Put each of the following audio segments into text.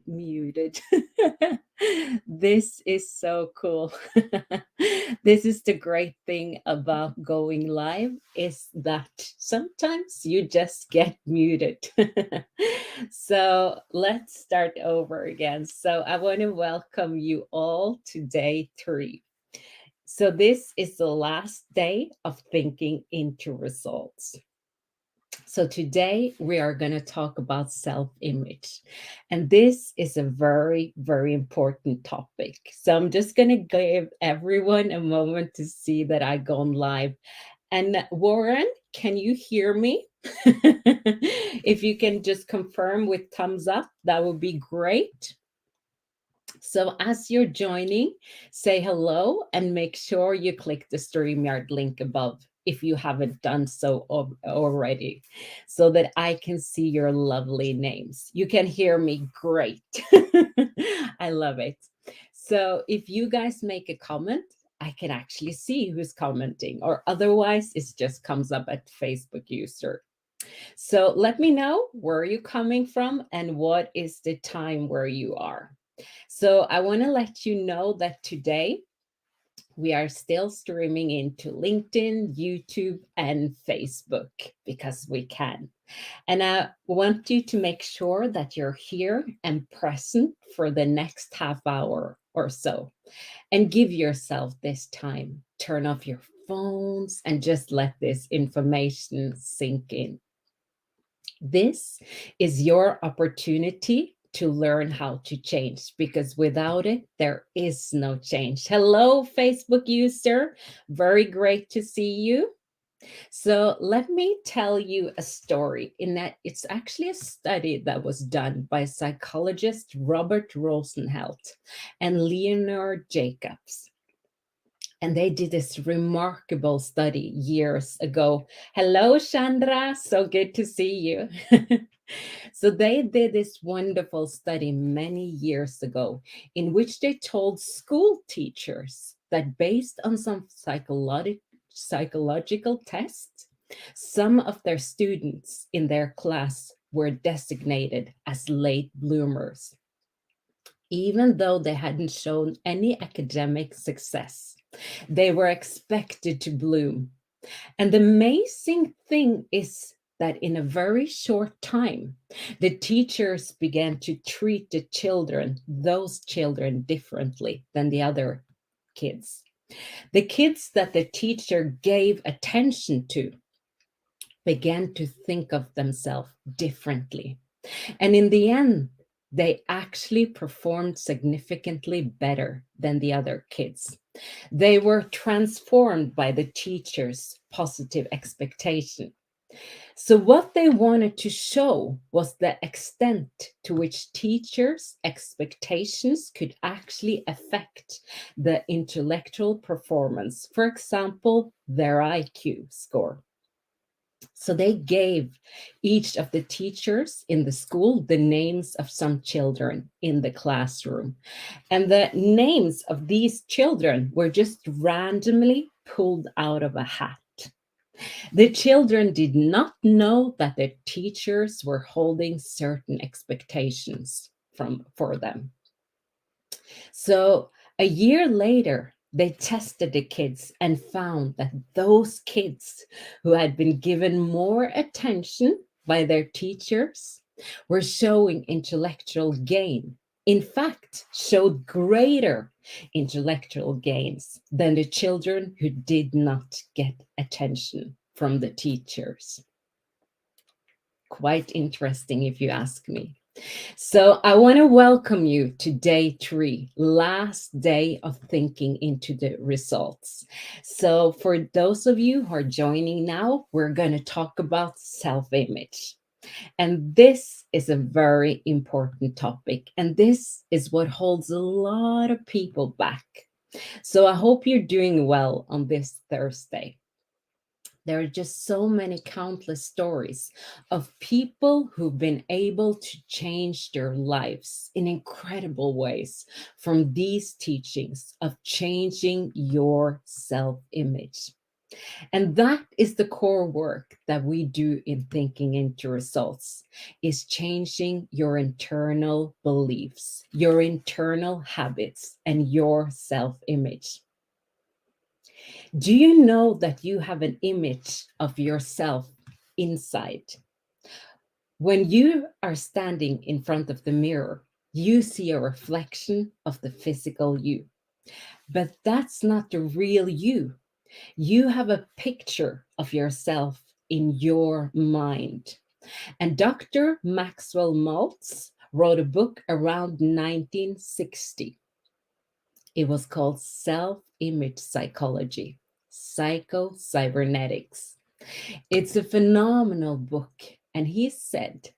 Muted. This is so cool. This is the great thing about going live is that sometimes you just get muted. So let's start over again. So I want to welcome you all to day 3. So this is the last day of thinking into results. So today we are going to talk about self-image. And this is a very, very important topic. So I'm just going to give everyone a moment to see that I gone live. And Warren, can you hear me? If you can just confirm with thumbs up, that would be great. So as you're joining, say hello and make sure you click the StreamYard link above if you haven't done so already, so that I can see your lovely names. You can hear me great. I love it. So if you guys make a comment, I can actually see who's commenting, or otherwise it just comes up at Facebook user. So let me know where you're coming from and what is the time where you are. So I want to let you know that today we are still streaming into LinkedIn, YouTube, and Facebook because we can. And I want you to make sure that you're here and present for the next half hour or so. And give yourself this time. Turn off your phones and just let this information sink in. This is your opportunity to learn how to change, because without it, there is no change. Hello, Facebook user. Very great to see you. So let me tell you a story in that it's actually a study that was done by psychologist Robert Rosenhelt and Leonard Jacobs. And they did this remarkable study years ago. Hello, Chandra. So good to see you. So they did this wonderful study many years ago in which they told school teachers that based on some psychological tests, some of their students in their class were designated as late bloomers, even though they hadn't shown any academic success. They were expected to bloom. And the amazing thing is that in a very short time, the teachers began to treat those children differently than the other kids. The kids that the teacher gave attention to began to think of themselves differently. And in the end, they actually performed significantly better than the other kids. They were transformed by the teacher's positive expectation. So, what they wanted to show was the extent to which teachers' expectations could actually affect the intellectual performance, for example, their IQ score. So they gave each of the teachers in the school the names of some children in the classroom. And the names of these children were just randomly pulled out of a hat. The children did not know that the teachers were holding certain expectations for them. So a year later, they tested the kids and found that those kids who had been given more attention by their teachers were showing intellectual gain. In fact, showed greater intellectual gains than the children who did not get attention from the teachers. Quite interesting, if you ask me. So I want to welcome you to day 3, last day of thinking into the results. So for those of you who are joining now, we're going to talk about self-image. And this is a very important topic. And this is what holds a lot of people back. So I hope you're doing well on this Thursday. There are just so many countless stories of people who've been able to change their lives in incredible ways from these teachings of changing your self-image. And that is the core work that we do in thinking into results, is changing your internal beliefs, your internal habits, and your self-image. Do you know that you have an image of yourself inside? When you are standing in front of the mirror, you see a reflection of the physical you. But that's not the real you. You have a picture of yourself in your mind. And Dr. Maxwell Maltz wrote a book around 1960. It was called Self-Image Psychology, Psycho-Cybernetics. It's a phenomenal book. And he said,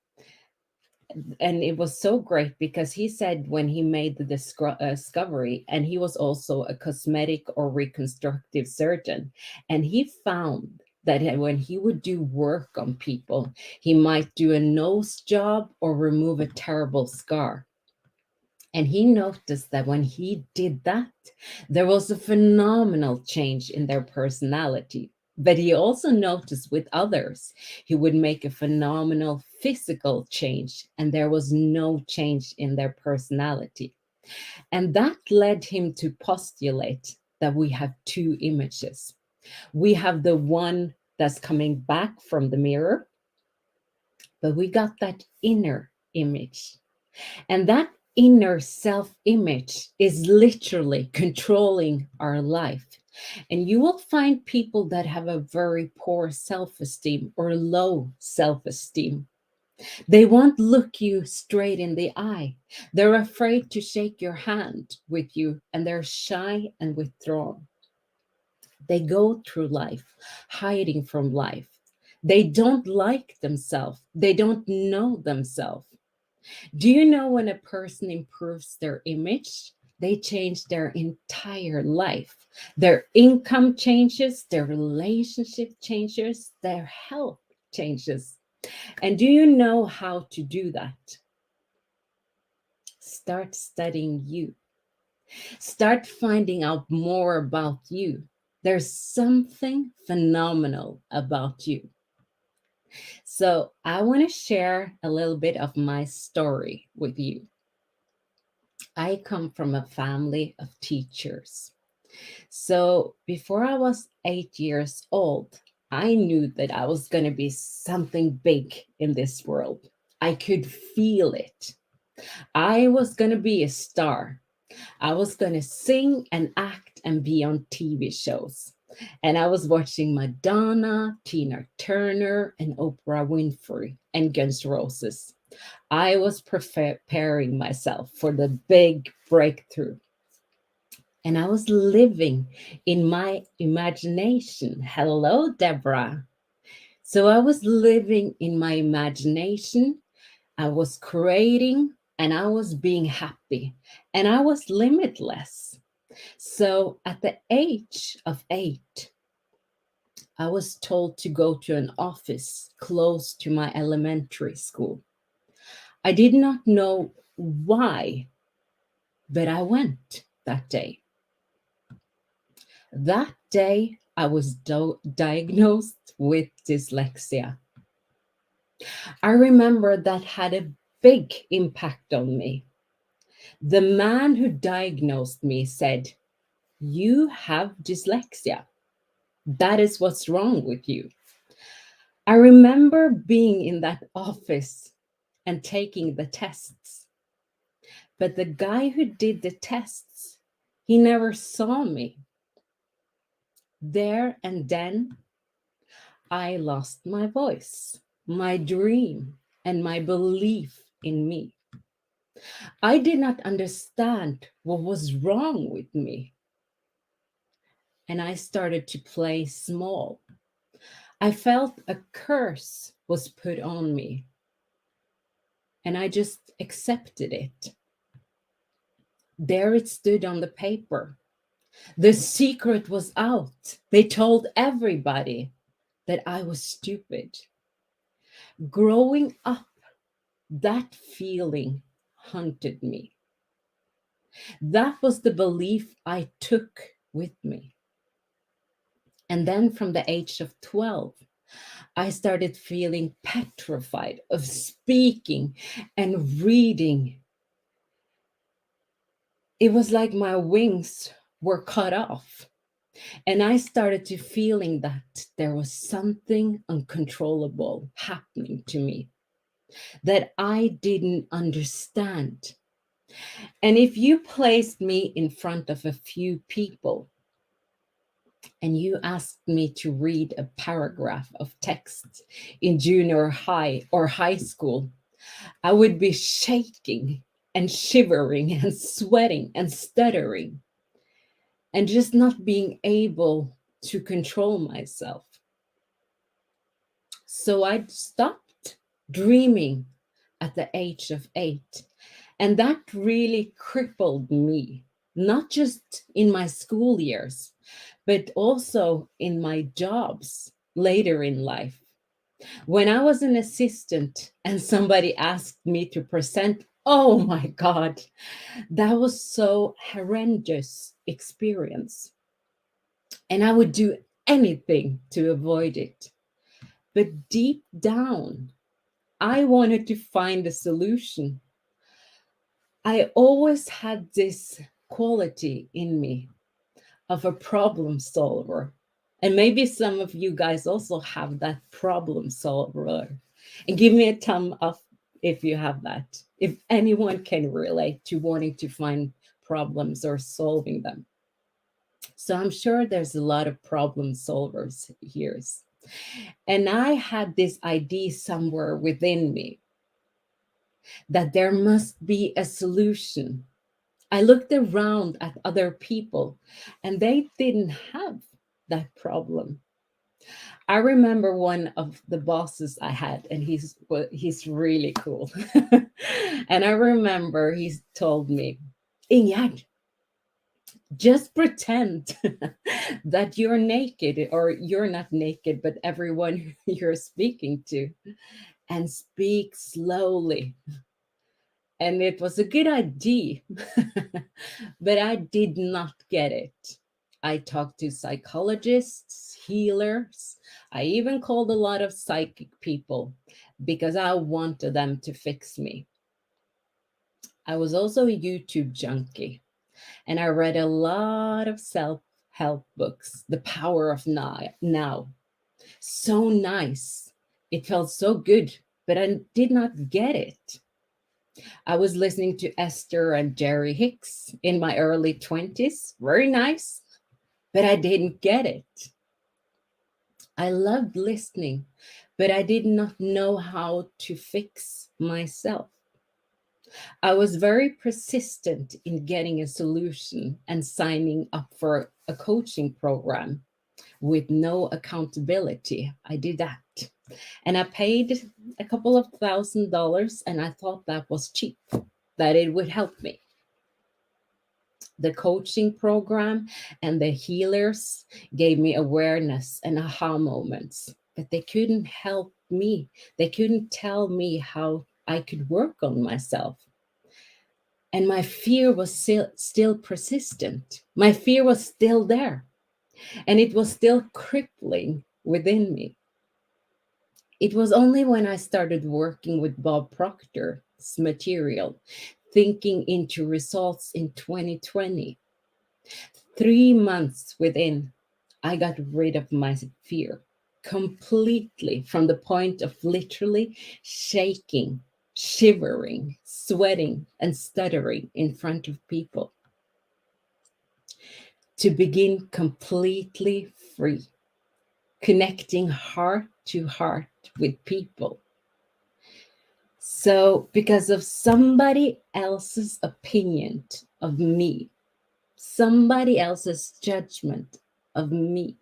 and it was so great because he said when he made the discovery, and he was also a cosmetic or reconstructive surgeon, and he found that when he would do work on people, he might do a nose job or remove a terrible scar. And he noticed that when he did that, there was a phenomenal change in their personality. But he also noticed with others, he would make a phenomenal physical change, and there was no change in their personality. And that led him to postulate that we have two images. We have the one that's coming back from the mirror, but we got that inner image. And that inner self image is literally controlling our life. And you will find people that have a very poor self esteem or low self esteem. They won't look you straight in the eye. They're afraid to shake your hand with you, and they're shy and withdrawn. They go through life hiding from life. They don't like themselves. They don't know themselves. Do you know when a person improves their image, they change their entire life? Their income changes, their relationship changes, their health changes. And do you know how to do that? Start studying you. Start finding out more about you. There's something phenomenal about you. So, I want to share a little bit of my story with you. I come from a family of teachers. So before I was 8 years old, I knew that I was going to be something big in this world. I could feel it. I was going to be a star. I was going to sing and act and be on TV shows. And I was watching Madonna, Tina Turner, and Oprah Winfrey and Guns N' Roses. I was preparing myself for the big breakthrough. And I was living in my imagination. Hello, Deborah. So I was living in my imagination. I was creating and I was being happy and I was limitless. So at the age of 8, I was told to go to an office close to my elementary school. I did not know why, but I went that day. That day, I was diagnosed with dyslexia. I remember that had a big impact on me. The man who diagnosed me said, "You have dyslexia. That is what's wrong with you." I remember being in that office and taking the tests. But the guy who did the tests, he never saw me. There and then, I lost my voice, my dream, and my belief in me. I did not understand what was wrong with me. And I started to play small. I felt a curse was put on me. And I just accepted it. There it stood on the paper. The secret was out. They told everybody that I was stupid. Growing up, that feeling haunted me. That was the belief I took with me. And then from the age of 12, I started feeling petrified of speaking and reading. It was like my wings were cut off. And I started to feeling that there was something uncontrollable happening to me that I didn't understand. And if you placed me in front of a few people and you asked me to read a paragraph of text in junior high or high school, I would be shaking and shivering and sweating and stuttering and just not being able to control myself. So I stopped dreaming at the age of 8. And that really crippled me, not just in my school years, but also in my jobs later in life. When I was an assistant and somebody asked me to present, oh my God, that was so horrendous experience. And I would do anything to avoid it. But deep down, I wanted to find a solution. I always had this quality in me of a problem solver. And maybe some of you guys also have that problem solver. And give me a thumb up if you have that. If anyone can relate to wanting to find problems or solving them. So I'm sure there's a lot of problem solvers here. And I had this idea somewhere within me that there must be a solution. I looked around at other people and they didn't have that problem. I remember one of the bosses I had, and he's really cool. And I remember he told me, Ingjerd, just pretend that you're naked, or you're not naked, but everyone you're speaking to, and speak slowly. And it was a good idea, but I did not get it. I talked to psychologists, healers. I even called a lot of psychic people because I wanted them to fix me. I was also a YouTube junkie and I read a lot of self help books, The Power of Now. So nice. It felt so good, but I did not get it. I was listening to Esther and Jerry Hicks in my early 20s. Very nice, but I didn't get it. I loved listening, but I did not know how to fix myself. I was very persistent in getting a solution and signing up for a coaching program with no accountability. I did that. And I paid a couple of $1,000 and I thought that was cheap, that it would help me. The coaching program and the healers gave me awareness and aha moments, but they couldn't help me. They couldn't tell me how I could work on myself. And my fear was still persistent. My fear was still there, and it was still crippling within me. It was only when I started working with Bob Proctor's material, thinking into results in 2020, 3 months within, I got rid of my fear completely, from the point of literally shaking, shivering, sweating, and stuttering in front of people, to begin completely free, connecting heart to heart with people. So, because of somebody else's opinion of me, somebody else's judgment of me,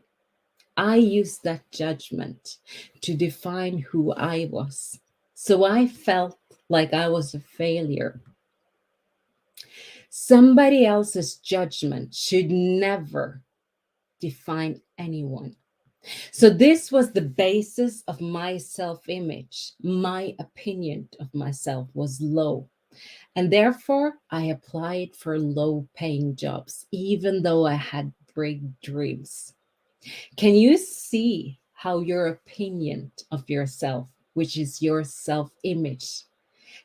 I used that judgment to define who I was. So I felt like I was a failure. Somebody else's judgment should never define anyone. So this was the basis of my self-image. My opinion of myself was low. And therefore, I applied for low-paying jobs, even though I had big dreams. Can you see how your opinion of yourself, which is your self image,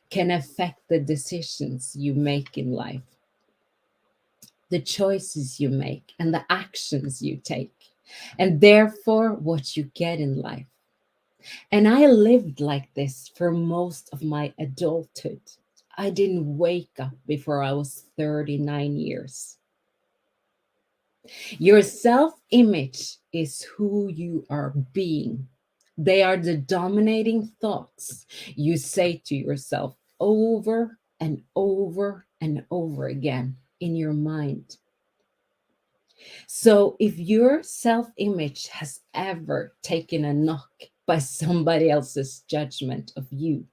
can affect the decisions you make in life, the choices you make, and the actions you take, and therefore what you get in life? And I lived like this for most of my adulthood. I didn't wake up before I was 39 years. Your self image is who you are being. They are the dominating thoughts you say to yourself over and over and over again in your mind. So, if your self image has ever taken a knock by somebody else's judgment of you,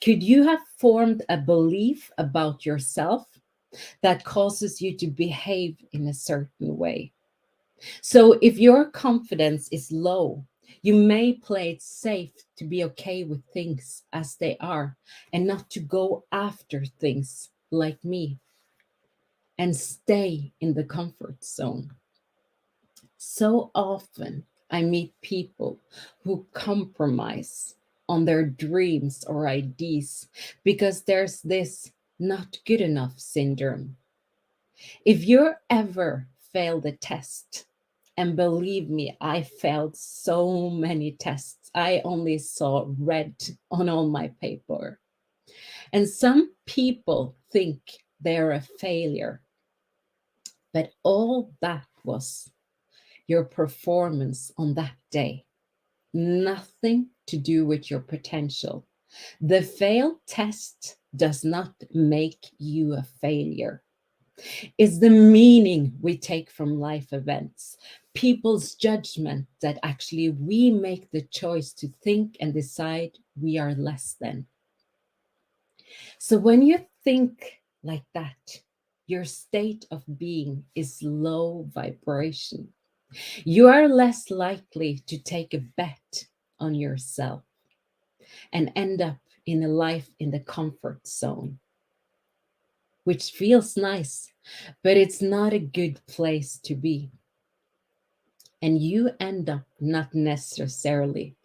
could you have formed a belief about yourself that causes you to behave in a certain way? So, if your confidence is low, you may play it safe to be okay with things as they are and not to go after things like me and stay in the comfort zone. So often, I meet people who compromise on their dreams or ideas because there's this not good enough syndrome. If you ever failed a test, and believe me, I failed so many tests. I only saw red on all my paper. And some people think they're a failure, but all that was your performance on that day. Nothing to do with your potential. The failed test does not make you a failure. It's the meaning we take from life events, people's judgment that actually we make the choice to think and decide we are less than. So when you think like that, your state of being is low vibration. You are less likely to take a bet on yourself and end up in a life in the comfort zone, which feels nice, but it's not a good place to be. And you end up not necessarily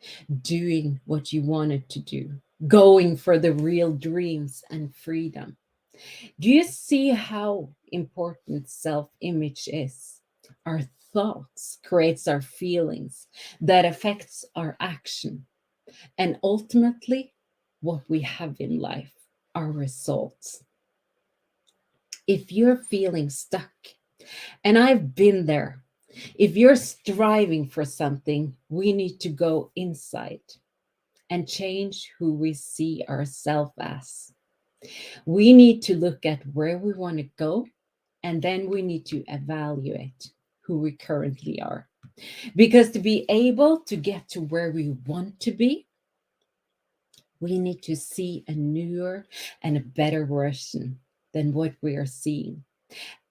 doing what you wanted to do, going for the real dreams and freedom. Do you see how important self-image is? Our thoughts creates our feelings that affects our action and ultimately what we have in life, our results. If you're feeling stuck, and I've been there, if you're striving for something, we need to go inside and change who we see ourselves as. We need to look at where we want to go, and then we need to evaluate who we currently are. Because to be able to get to where we want to be, we need to see a newer and a better version than what we are seeing.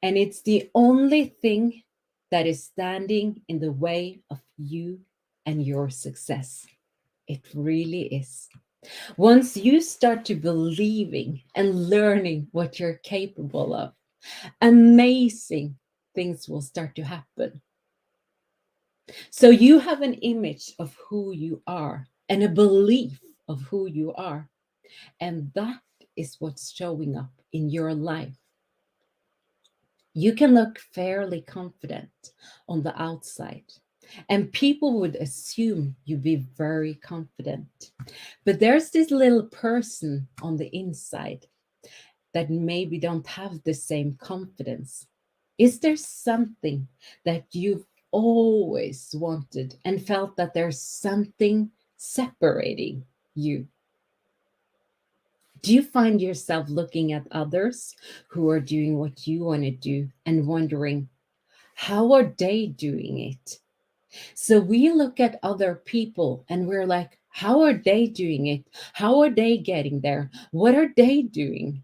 And it's the only thing that is standing in the way of you and your success. It really is. Once you start to believing and learning what you're capable of, amazing things will start to happen. So you have an image of who you are and a belief of who you are. And that is what's showing up in your life. You can look fairly confident on the outside, and people would assume you be very confident. But there's this little person on the inside that maybe don't have the same confidence. Is there something that you've always wanted and felt that there's something separating you? Do you find yourself looking at others who are doing what you want to do and wondering, how are they doing it? So we look at other people and we're like, how are they doing it? How are they getting there? What are they doing?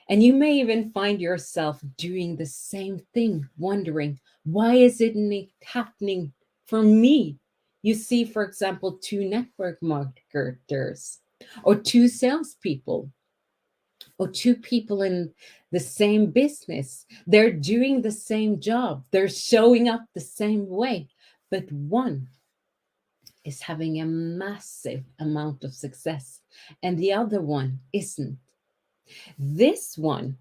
And you may even find yourself doing the same thing, wondering, why isn't it happening for me? You see, for example, two network marketers or two salespeople or two people in the same business. They're doing the same job, they're showing up the same way, but one is having a massive amount of success and the other one isn't. This one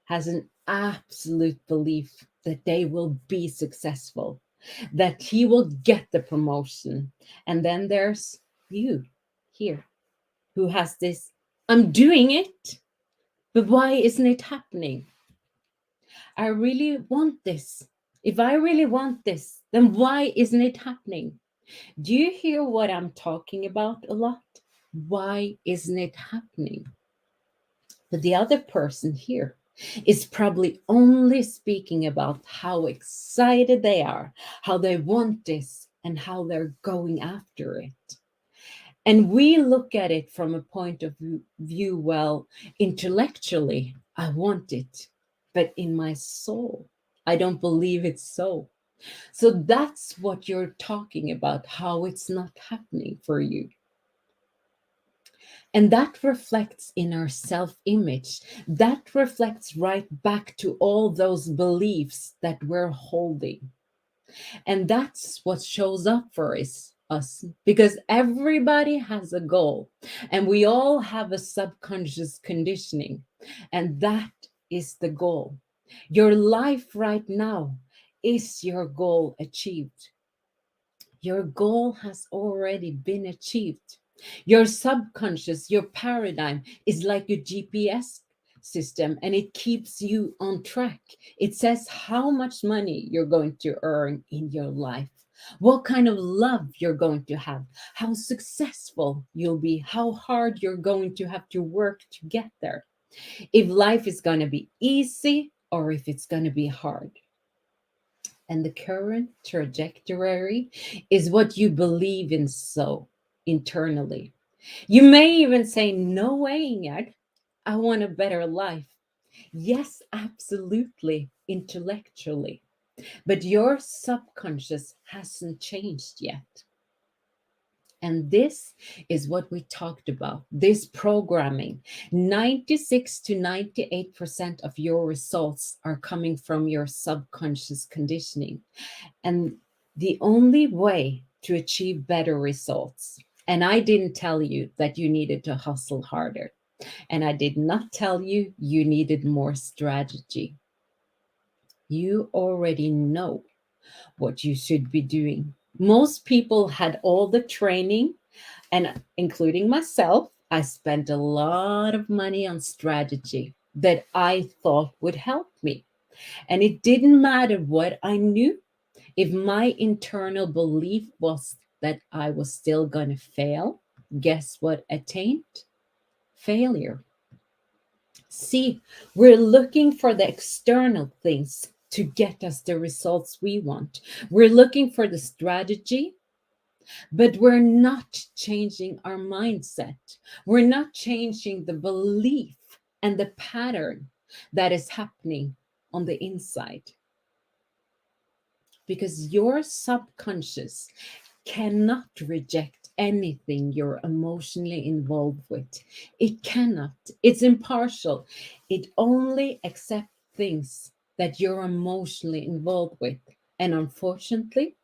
has an absolute belief that they will be successful, that he will get the promotion. And then there's you here who has this, I'm doing it, but why isn't it happening? I really want this. If I really want this, then why isn't it happening? Do you hear what I'm talking about a lot? Why isn't it happening? But the other person here is probably only speaking about how excited they are, how they want this, and how they're going after it. And we look at it from a point of view, well, intellectually, I want it, but in my soul, I don't believe it's so. So that's what you're talking about, how it's not happening for you. And that reflects in our self image. That reflects right back to all those beliefs that we're holding. And that's what shows up for us because everybody has a goal and we all have a subconscious conditioning. And that is the goal. Your life right now is your goal achieved. Your goal has already been achieved. Your subconscious, your paradigm is like a GPS system and it keeps you on track. It says how much money you're going to earn in your life, what kind of love you're going to have, how successful you'll be, how hard you're going to have to work to get there, if life is going to be easy or if it's going to be hard. And the current trajectory is what you believe in so internally. You may even say, no way, Ingrid, I want a better life. Yes, absolutely, intellectually. But your subconscious hasn't changed yet. And this is what we talked about, this programming. 96 to 98% of your results are coming from your subconscious conditioning. And the only way to achieve better results, and I didn't tell you that you needed to hustle harder, and I did not tell you you needed more strategy. You already know what you should be doing. Most people had all the training, and including myself, I spent a lot of money on strategy that I thought would help me. And it didn't matter what I knew. If my internal belief was that I was still going to fail, guess what attained? Failure. See, we're looking for the external things to get us the results we want. We're looking for the strategy, but we're not changing our mindset. We're not changing the belief and the pattern that is happening on the inside. Because your subconscious cannot reject anything you're emotionally involved with. It cannot. It's impartial. It only accepts things that you're emotionally involved with. And unfortunately,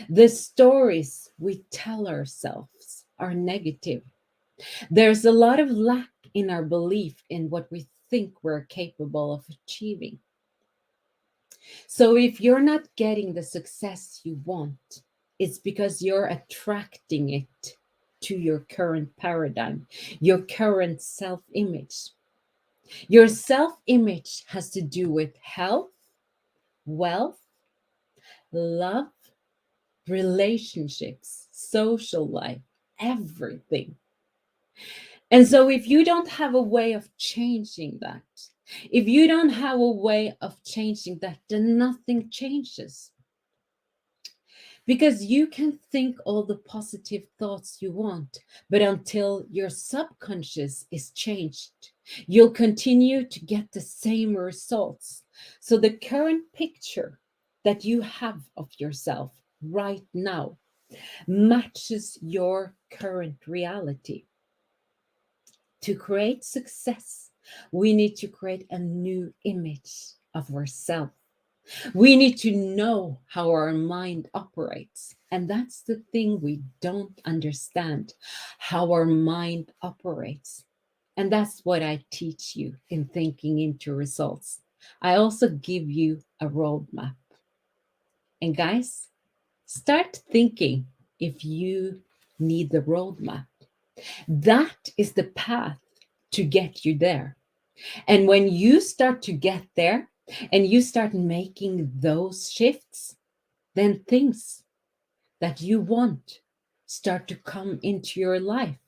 the stories we tell ourselves are negative. There's a lot of lack in our belief in what we think we're capable of achieving. So if you're not getting the success you want, it's because you're attracting it to your current paradigm, your current self image. Your self image has to do with health, wealth, love, relationships, social life, everything. And so if you don't have a way of changing that, if you don't have a way of changing that, then nothing changes. Because you can think all the positive thoughts you want, but until your subconscious is changed, you'll continue to get the same results. So the current picture that you have of yourself right now matches your current reality. To create success, we need to create a new image of ourselves. We need to know how our mind operates. And that's the thing we don't understand, how our mind operates. And that's what I teach you in Thinking into Results. I also give you a roadmap. And guys, start thinking if you need the roadmap. That is the path to get you there. And when you start to get there and you start making those shifts, then things that you want start to come into your life.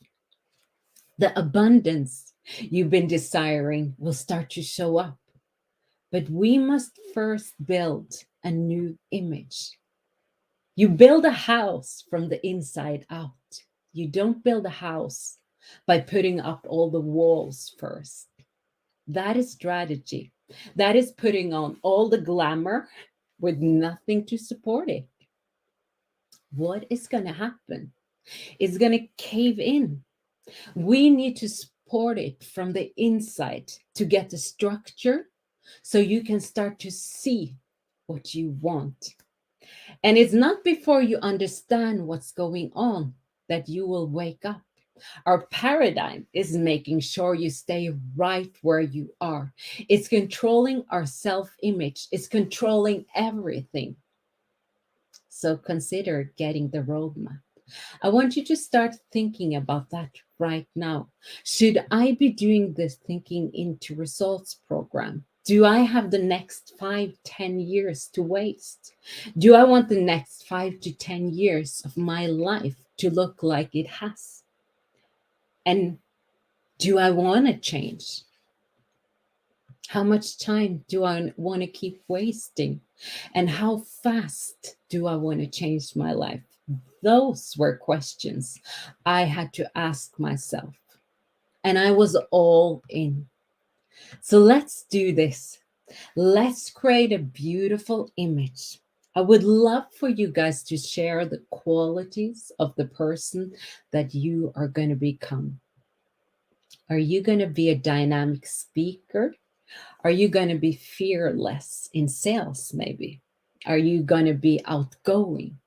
The abundance you've been desiring will start to show up. But we must first build a new image. You build a house from the inside out. You don't build a house by putting up all the walls first. That is strategy. That is putting on all the glamour with nothing to support it. What is going to happen? It's going to cave in. We need to support it from the inside to get the structure so you can start to see what you want. And it's not before you understand what's going on that you will wake up. Our paradigm is making sure you stay right where you are. It's controlling our self image, it's controlling everything. So consider getting the roadmap. I want you to start thinking about that right now. Should I be doing this Thinking into Results program? Do I have the next 5, 10 years to waste? Do I want the next 5 to 10 years of my life to look like it has? And do I want to change? How much time do I want to keep wasting? And how fast do I want to change my life? Those were questions I had to ask myself. And I was all in. So let's do this. Let's create a beautiful image. I would love for you guys to share the qualities of the person that you are going to become. Are you going to be a dynamic speaker? Are you going to be fearless in sales, maybe? Are you going to be outgoing?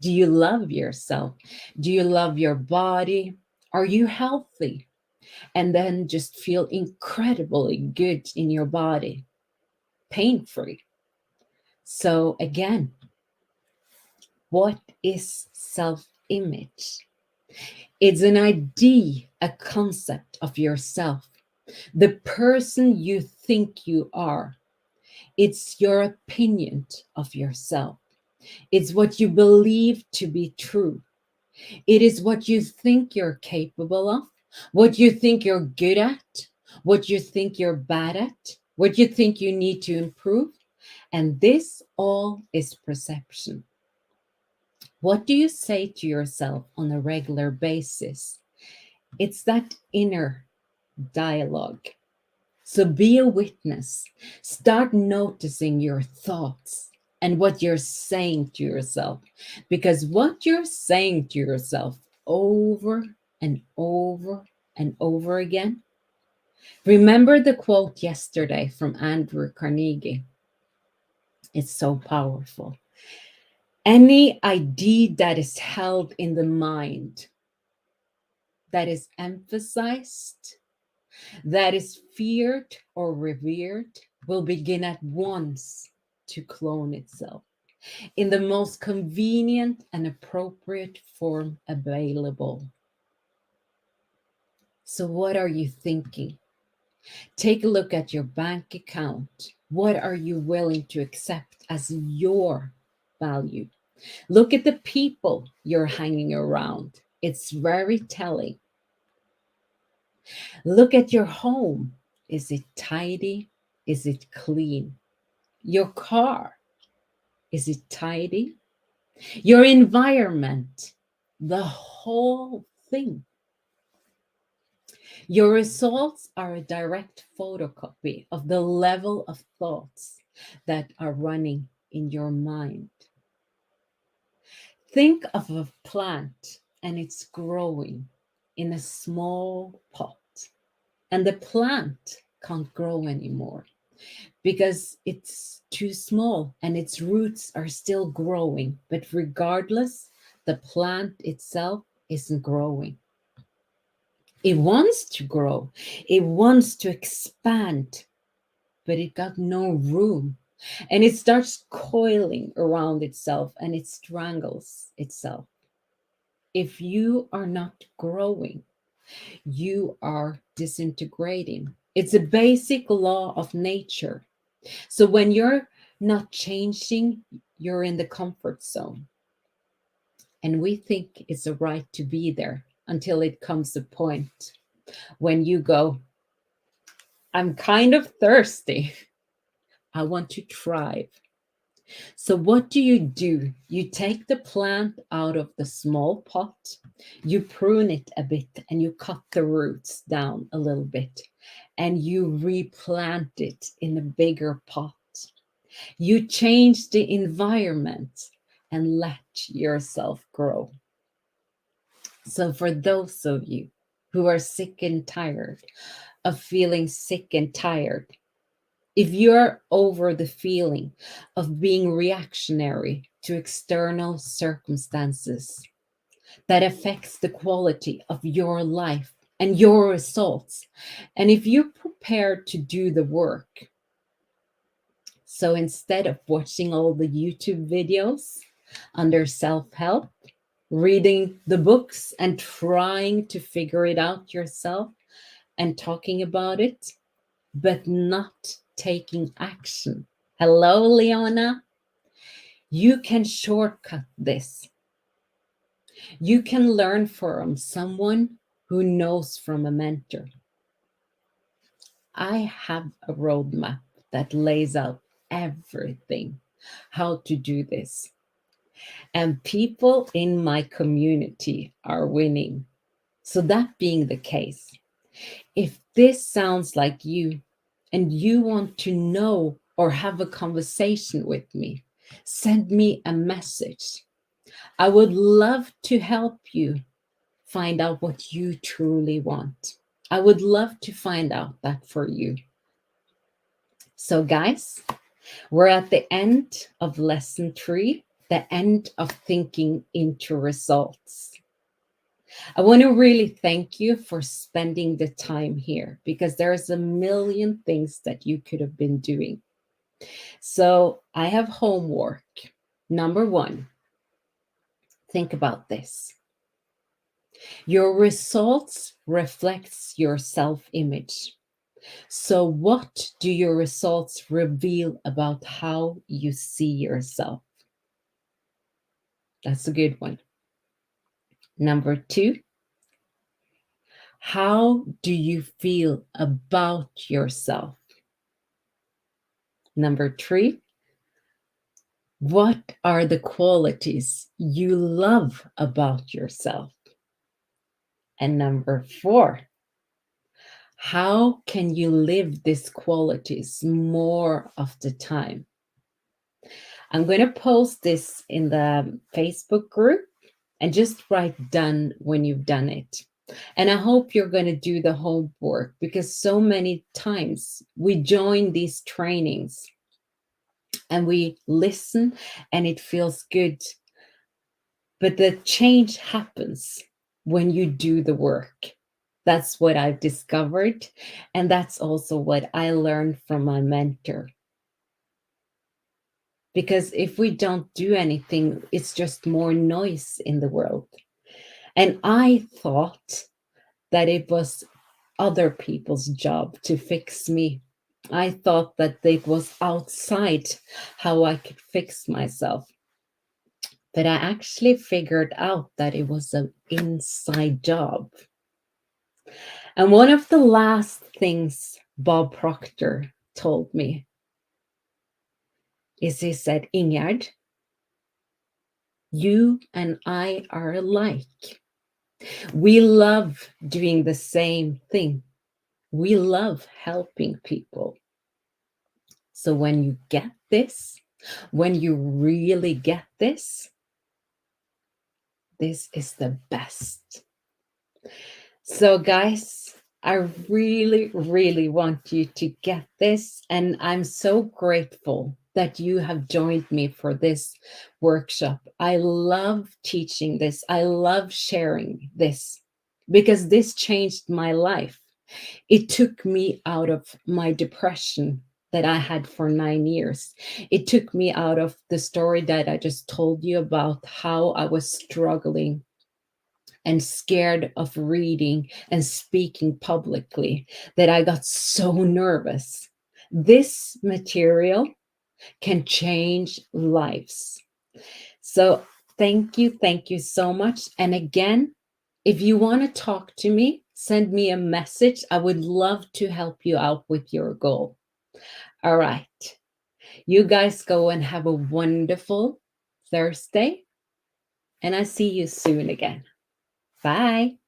Do you love yourself? Do you love your body? Are you healthy? And then just feel incredibly good in your body, pain free. So, again, what is self image? It's an idea, a concept of yourself, the person you think you are. It's your opinion of yourself. It's what you believe to be true. It is what you think you're capable of, what you think you're good at, what you think you're bad at, what you think you need to improve. And this all is perception. What do you say to yourself on a regular basis? It's that inner dialogue. So be a witness. Start noticing your thoughts and what you're saying to yourself. Because what you're saying to yourself over and over and over again. Remember the quote yesterday from Andrew Carnegie. It's so powerful. Any idea that is held in the mind, that is emphasized, that is feared or revered, will begin at once to clone itself in the most convenient and appropriate form available. So, what are you thinking? Take a look at your bank account. What are you willing to accept as your value? Look at the people you're hanging around. It's very telling. Look at your home. Is it tidy? Is it clean? Your car. Is it tidy? Your environment. The whole thing. Your results are a direct photocopy of the level of thoughts that are running in your mind. Think of a plant and it's growing in a small pot, and the plant can't grow anymore. because it's too small and its roots are still growing. But regardless, the plant itself isn't growing. It wants to grow, it wants to expand, but it got no room. And it starts coiling around itself and it strangles itself. If you are not growing, you are disintegrating. It's a basic law of nature. So when you're not changing, you're in the comfort zone. And we think it's a right to be there until it comes a point when you go, I'm kind of thirsty. I want to thrive. So, what do? You take the plant out of the small pot, you prune it a bit, and you cut the roots down a little bit, and you replant it in a bigger pot. You change the environment and let yourself grow. So, for those of you who are sick and tired of feeling sick and tired, if you're over the feeling of being reactionary to external circumstances that affects the quality of your life and your results, and if you're prepared to do the work, so instead of watching all the YouTube videos under self-help, reading the books and trying to figure it out yourself and talking about it, but not taking action. Hello, Leona. You can shortcut this. You can learn from someone who knows from a mentor. I have a roadmap that lays out everything, how to do this. And people in my community are winning. So, that being the case, if this sounds like you and you want to know or have a conversation with me, send me a message. I would love to help you find out what you truly want. I would love to find out that for you. So, guys, we're at the end of lesson 3, the end of thinking into results. I want to really thank you for spending the time here because there's a million things that you could have been doing. So I have homework. Number 1, think about this. Your results reflects your self-image. So what do your results reveal about how you see yourself? That's a good one. Number 2, how do you feel about yourself? Number 3, what are the qualities you love about yourself? And number 4, how can you live these qualities more of the time? I'm going to post this in the Facebook group and just write done when you've done it. And I hope you're going to do the homework because so many times we join these trainings and we listen and it feels good. But the change happens when you do the work. That's what I've discovered. And that's also what I learned from my mentor. Because if we don't do anything, it's just more noise in the world. And I thought that it was other people's job to fix me. I thought that it was outside how I could fix myself. But I actually figured out that it was an inside job. And one of the last things Bob Proctor told me is he said, Ingerd, you and I are alike. We love doing the same thing. We love helping people. So when you get this, when you really get this is the best. So guys, I really, really want you to get this. And I'm so grateful that you have joined me for this workshop. I love teaching this, I love sharing this because this changed my life. It took me out of my depression that I had for 9 years. It took me out of the story that I just told you about how I was struggling and scared of reading and speaking publicly, that I got so nervous. This material can change lives. So, thank you so much. And again, if you want to talk to me, send me a message. I would love to help you out with your goal. All right. You guys go and have a wonderful Thursday, and I see you soon again. Bye.